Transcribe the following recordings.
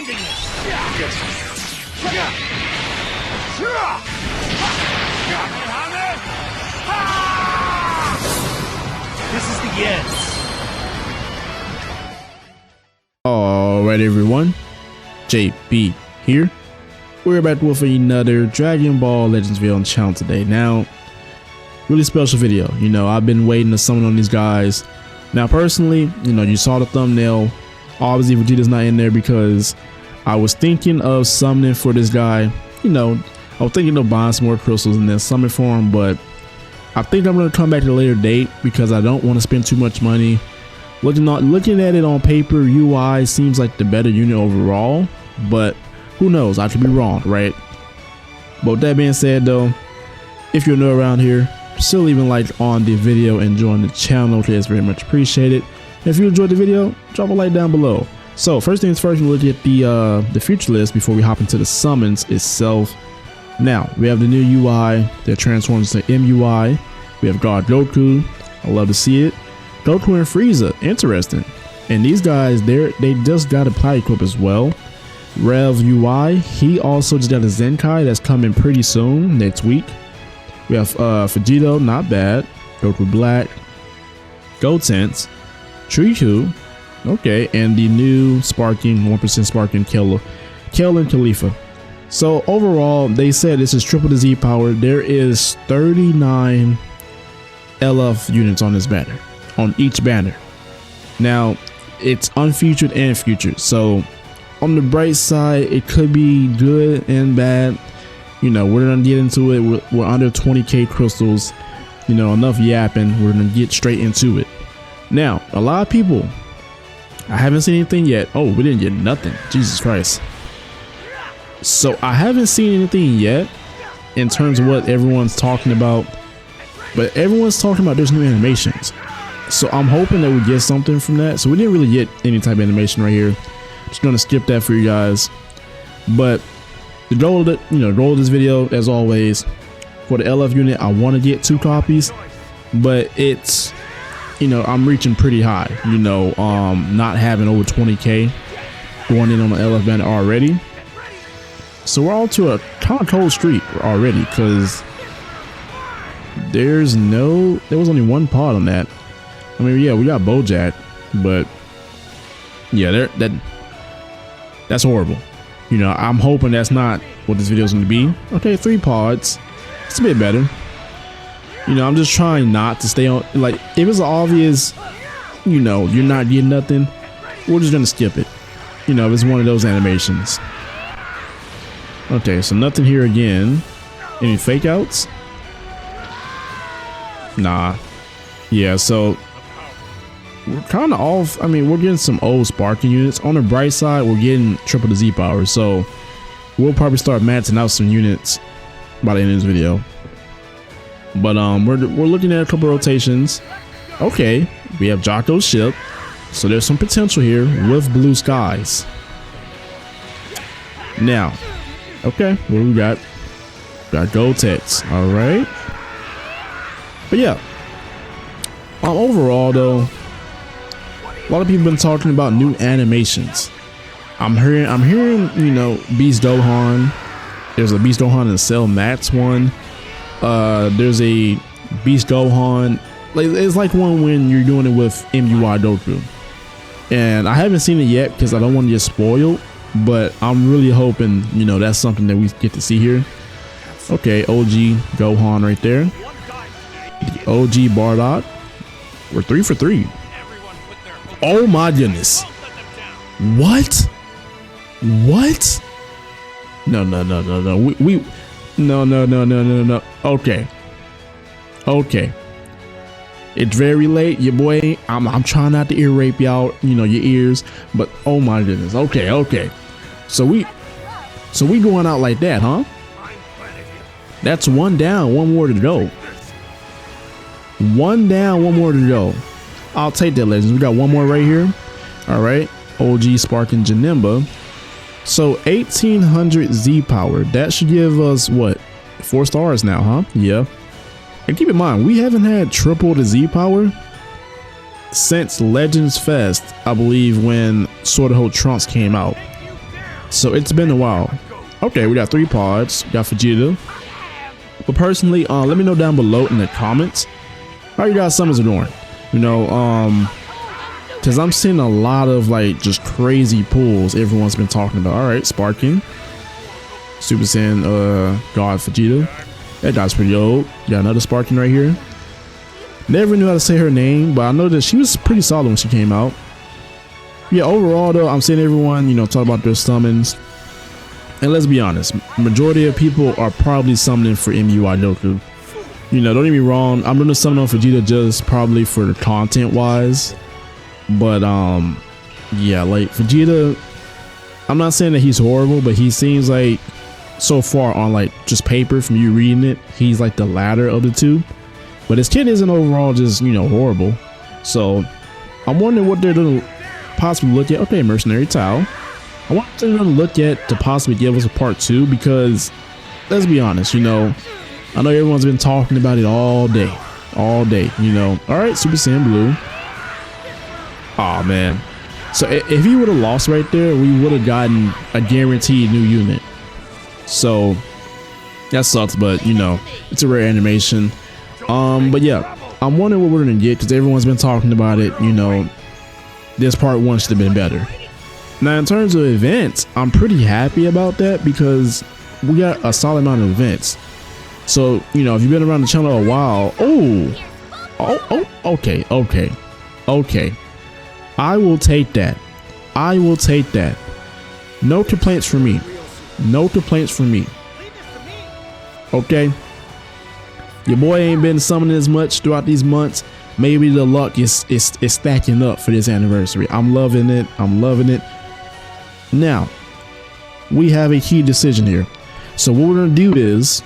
ending this! This is the end. Alright everyone, JB here. We're back with another Dragon Ball Legends video on the channel today. Now, really special video. You know, I've been waiting to summon on these guys. Now personally, you know, you saw the thumbnail. Obviously Vegeta's not in there because I was thinking of summoning for this guy. You know, I was thinking of buying some more crystals and then summon for him, but I think I'm going to come back at a later date because I don't want to spend too much money. Looking at it on paper, UI seems like the better unit overall, but who knows? I could be wrong, right? But with that being said though, if you're new around here, still leaving a like on the video and join the channel, okay, it's very much appreciated. If you enjoyed the video, drop a like down below. So first things first, we'll look at the future list before we hop into the summons itself. Now we have the new UI that transforms to MUI. We have God Goku. I love to see it. Goku and Frieza, interesting. And these guys, they just got a plot equip as well. Rev UI, he also just got a Zenkai that's coming pretty soon, next week. We have Vegito, not bad. Goku Black, Gotenks, Triku, okay, and the new Sparking, 1% Sparking Kale and Khalifa. So overall, they said this is triple the Z power. There is 39 LF units on this banner, on each banner. Now, it's unfeatured and featured. So on the bright side, it could be good and bad. You know, we're gonna get into it. We're under 20k crystals. You know, enough yapping. We're gonna get straight into it. Now, a lot of people, I haven't seen anything yet. Oh, we didn't get nothing. Jesus Christ. So I haven't seen anything yet in terms of what everyone's talking about, but everyone's talking about there's new animations. So I'm hoping that we get something from that. So we didn't really get any type of animation right here. Just gonna skip that for you guys. But the goal of this video, as always, for the LF unit, I want to get 2 copies, but it's, you know, I'm reaching pretty high. You know, not having over 20k going in on the LF banner already. So we're all to a kind of cold streak already because there was only one pod on that. I mean, yeah, we got Bojack, but yeah, that's horrible. You know, I'm hoping that's not what this video is going to be. Okay, 3 pods. It's a bit better. You know, I'm just trying not to stay on, like, if it's obvious, you know, you're not getting nothing, we're just going to skip it. You know, if it's one of those animations. Okay, so nothing here again. Any fake outs? Nah. Yeah, so we're kind of off. I mean, we're getting some old Sparking units. On the bright side, we're getting triple the Z power. So we'll probably start maxing out some units by the end of this video. But we're looking at a couple rotations. Okay, we have Jocko's ship. So there's some potential here with blue skies. Now, okay, what do we got? Got Gotenks. All right. But yeah, overall though, a lot of people been talking about new animations. I'm hearing, you know, Beast Gohan. There's a Beast Gohan and Cell Max one. There's a Beast Gohan. Like, it's like one when you're doing it with MUI Goku. And I haven't seen it yet because I don't want to get spoiled. But I'm really hoping, you know, that's something that we get to see here. Okay, OG Gohan right there. OG Bardock. We're 3 for 3. Oh my goodness. What? What? No. No. Okay. It's very late, your boy. I'm trying not to ear rape y'all, you know, your ears, but oh my goodness. Okay. So we going out like that, huh? That's 1 down, 1 more to go. 1 down, 1 more to go. I'll take that, legends. We got 1 more right here. All right, OG Sparking Janemba. So 1800 Z power. That should give us what, 4 stars now, huh? Yeah. And keep in mind, we haven't had triple the Z power since Legends Fest, I believe, when Sword of Hope Trunks came out. So it's been a while. Okay, we got 3 pods. We got Vegeta. But personally, let me know down below in the comments how you guys summons are doing. You know, because I'm seeing a lot of like just crazy pulls everyone's been talking about. All right, Sparking, Super Saiyan God Vegeta. That guy's pretty old. Got another Sparking right here. Never knew how to say her name, but I know that she was pretty solid when she came out. Yeah, overall though, I'm seeing everyone, you know, talk about their summons. And let's be honest, majority of people are probably summoning for Ui Goku. You know, don't get me wrong, I'm gonna summon on Vegeta just probably for the content wise. But yeah, like Vegeta, I'm not saying that he's horrible, but he seems like so far on like just paper from you reading it, he's like the latter of the two. But his kid isn't overall just, you know, horrible. So I'm wondering what they're gonna possibly look at. Okay, Mercenary Tao. I want them to look at to possibly give us a part 2, because let's be honest, you know, I know everyone's been talking about it all day, you know. All right, Super Saiyan Blue. Oh man, so if he would have lost right there, we would have gotten a guaranteed new unit. So that sucks, but you know, it's a rare animation. But yeah, I'm wondering what we're gonna get, because everyone's been talking about it. You know, this part 1 should have been better. Now, in terms of events, I'm pretty happy about that, because we got a solid amount of events. So, you know, if you've been around the channel a while, okay. I will take that. No complaints from me. Okay. Your boy ain't been summoning as much throughout these months. Maybe the luck is stacking up for this anniversary. I'm loving it. Now, we have a key decision here. So what we're gonna do is,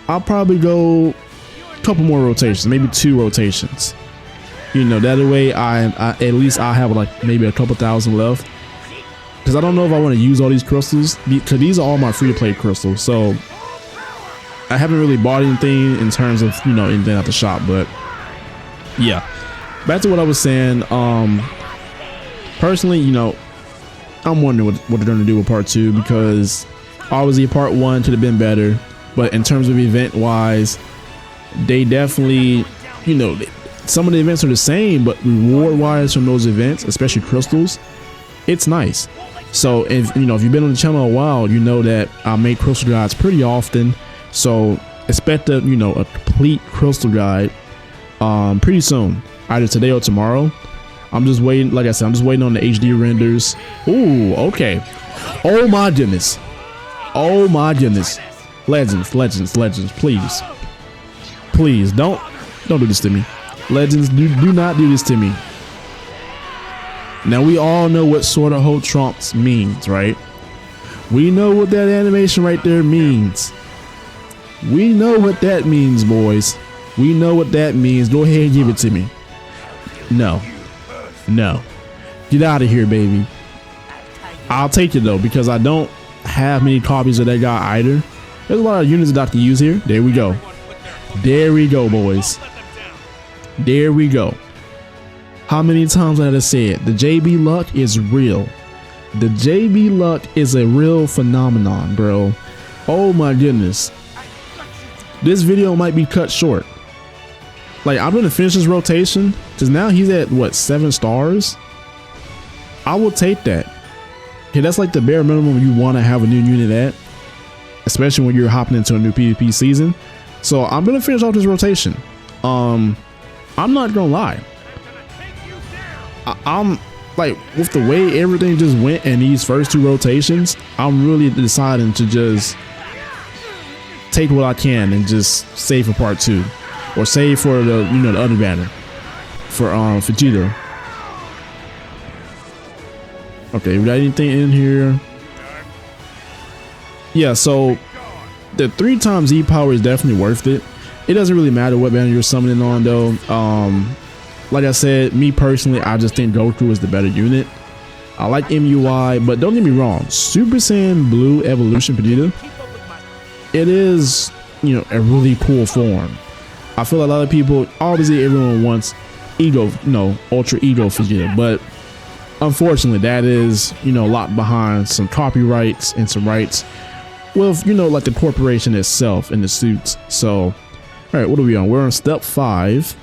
I'll probably go a couple more rotations, maybe 2 rotations. You know, that way I at least I have like maybe a couple thousand left, because I don't know if I want to use all these crystals, because these are all my free-to-play crystals. So I haven't really bought anything in terms of, you know, anything at the shop. But yeah, back to what I was saying. Personally, you know, I'm wondering what they're going to do with part 2, because obviously part 1 could have been better, but in terms of event wise, they definitely, you know, some of the events are the same, but reward wise from those events, especially crystals, it's nice. So if you know, if you've been on the channel a while, you know that I make crystal guides pretty often. So expect a, you know, a complete crystal guide pretty soon, either today or tomorrow. I'm just waiting, like I said, I'm just waiting on the HD renders. Ooh, okay. Oh my goodness. Legends, please don't do this to me. Legends, do not do this to me. Now we all know what Sword of Hope Trunks means, right? We know what that animation right there means. We know what that means, boys. We know what that means. Go ahead and give it to me. No. Get out of here, baby. I'll take it though, because I don't have many copies of that guy either. There's a lot of units that I can use here. There we go, boys. There we go. How many times have I said the Jbluck is real? The Jbluck is a real phenomenon, bro. Oh my goodness. This video might be cut short. Like, I'm gonna finish this rotation, because now he's at what, 7 stars? I will take that. Okay, that's like the bare minimum you want to have a new unit at, especially when you're hopping into a new PvP season. So I'm gonna finish off this rotation. I'm not gonna lie, I'm like, with the way everything just went in these first 2 rotations, I'm really deciding to just take what I can and just save for part 2, or save for the, you know, the other banner for Vegeta. Okay, we got anything in here? Yeah, so the 3 times E power is definitely worth it. It doesn't really matter what banner you're summoning on though. Like I said, me personally, I just think Goku is the better unit. I like MUI, but don't get me wrong, Super Saiyan Blue Evolution Vegeta, it is, you know, a really cool form. I feel a lot of people, obviously everyone wants Ego, no, Ultra Ego Vegeta, but unfortunately, that is, you know, locked behind some copyrights and some rights with, you know, like the corporation itself and the suits. So, all right, what are we on? We're on step 5.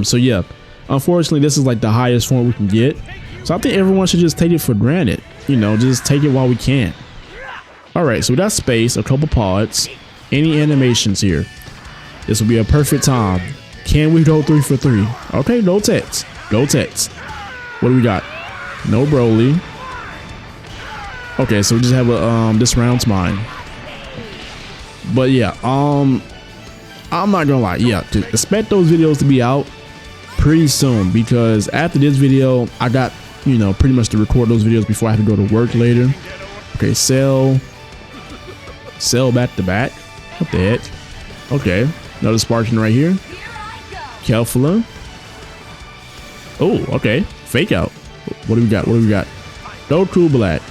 So yeah, unfortunately, this is like the highest form we can get. So I think everyone should just take it for granted, you know, just take it while we can. All right, so we got space, a couple pods, any animations here. This will be a perfect time. Can we go 3 for 3? Okay, no text. Go text. What do we got? No Broly. Okay, so we just have a this round's mine. But yeah, I'm not gonna lie. Yeah, expect those videos to be out pretty soon, because after this video, I got, you know, pretty much to record those videos before I have to go to work later. Okay, sell back to back. What the heck? Okay, another Spartan right here. Kelfula. Oh, okay. Fake out. What do we got? What do we got? Goku Black.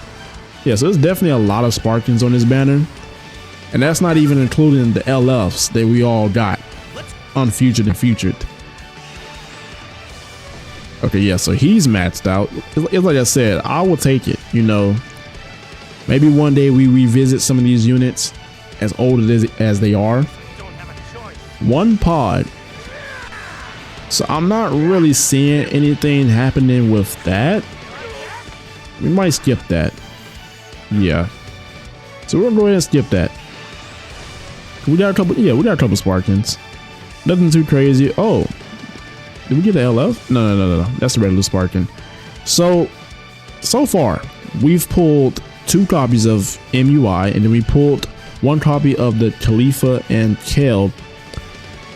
Yeah, so there's definitely a lot of Spartans on this banner. And that's not even including the LFs that we all got unfeatured and featured. Okay, yeah, so he's maxed out. It's like I said, I will take it, you know. Maybe one day we revisit some of these units as old as they are. One pod. So I'm not really seeing anything happening with that. We might skip that. Yeah. So we're gonna go ahead and skip that. We got a couple, yeah, we got a couple Spartans. Nothing too crazy. Oh, did we get the LF? No. That's the regular Spartan. So far, we've pulled 2 copies of MUI, and then we pulled 1 copy of the Khalifa and Kale.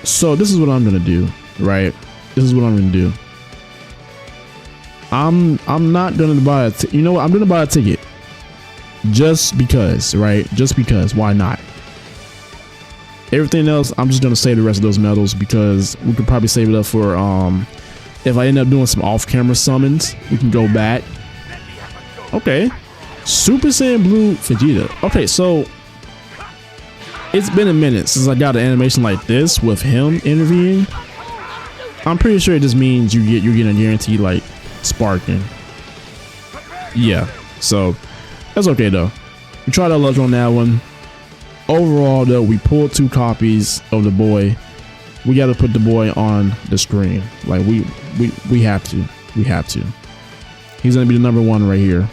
So this is what I'm gonna do, right? This is what I'm gonna do. I'm not gonna buy you know what? I'm gonna buy a ticket just because, right? Just because. Why not? Everything else, I'm just gonna save the rest of those medals because we could probably save it up for if I end up doing some off-camera summons, we can go back. Okay, Super Saiyan Blue Vegeta. Okay, so it's been a minute since I got an animation like this with him interviewing. I'm pretty sure it just means you're getting a guaranteed like Sparking. Yeah, so that's okay though. We tried our luck on that one. Overall though, we pulled 2 copies of the boy. We got to put the boy on the screen. Like we have to. We have to. He's gonna be the number 1 right here.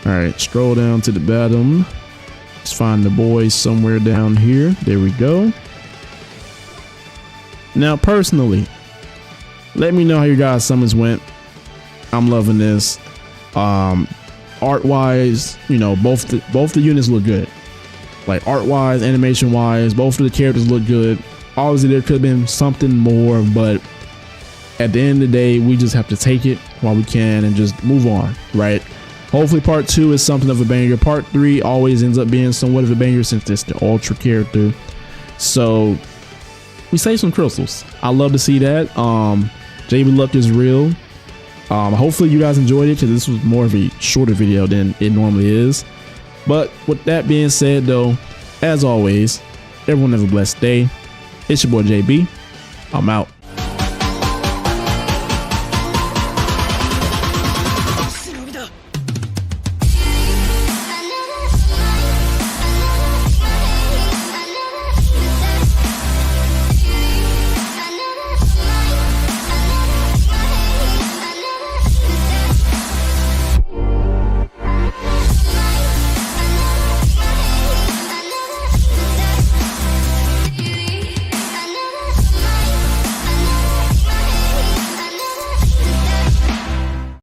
All right, scroll down to the bottom. Let's find the boy somewhere down here. There we go. Now, personally, let me know how your guys' summons went. I'm loving this. Art-wise, you know, both the units look good. Like art-wise, animation-wise, both of the characters look good. Obviously, there could have been something more, but at the end of the day, we just have to take it while we can and just move on, right? Hopefully, part 2 is something of a banger. Part 3 always ends up being somewhat of a banger since it's the ultra character. So we save some crystals. I love to see that. Jbluck is real. Hopefully you guys enjoyed it, because this was more of a shorter video than it normally is. But with that being said though, as always, everyone have a blessed day. It's your boy JB. I'm out.